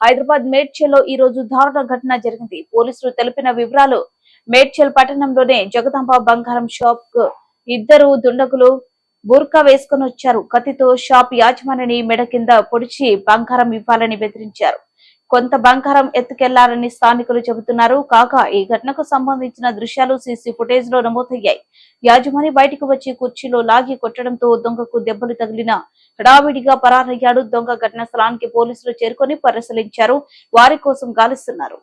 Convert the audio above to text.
హైదరాబాద్ మేడ్చల్లో ఈ రోజు దారుణ ఘటన జరిగింది. పోలీసులు తెలిపిన వివరాలు, మేడ్చల్ పట్టణంలోనే జగదాంబ బంగారం షాప్ కు ఇద్దరు దుండగులు బుర్కా వేసుకుని వచ్చారు. కత్తితో షాప్ యాజమానిని మెడ కింద పొడిచి బంగారం ఇవ్వాలని బెదిరించారు. కొంత బంగారం ఎత్తుకెళ్లారని స్థానికులు చెబుతున్నారు. కాగా ఈ ఘటనకు సంబంధించిన దృశ్యాలు సీసీ ఫుటేజ్ లో నమోదయ్యాయి. యాజమాని బయటకు వచ్చి కుర్చీలో లాగి కొట్టడంతో దొంగకు దెబ్బలు తగిలిన హడావిడిగా పరారయ్యాడు. దొంగ ఘటనా స్థలానికి పోలీసులు చేరుకొని పరిశీలించారు. వారి కోసం గాలిస్తున్నారు.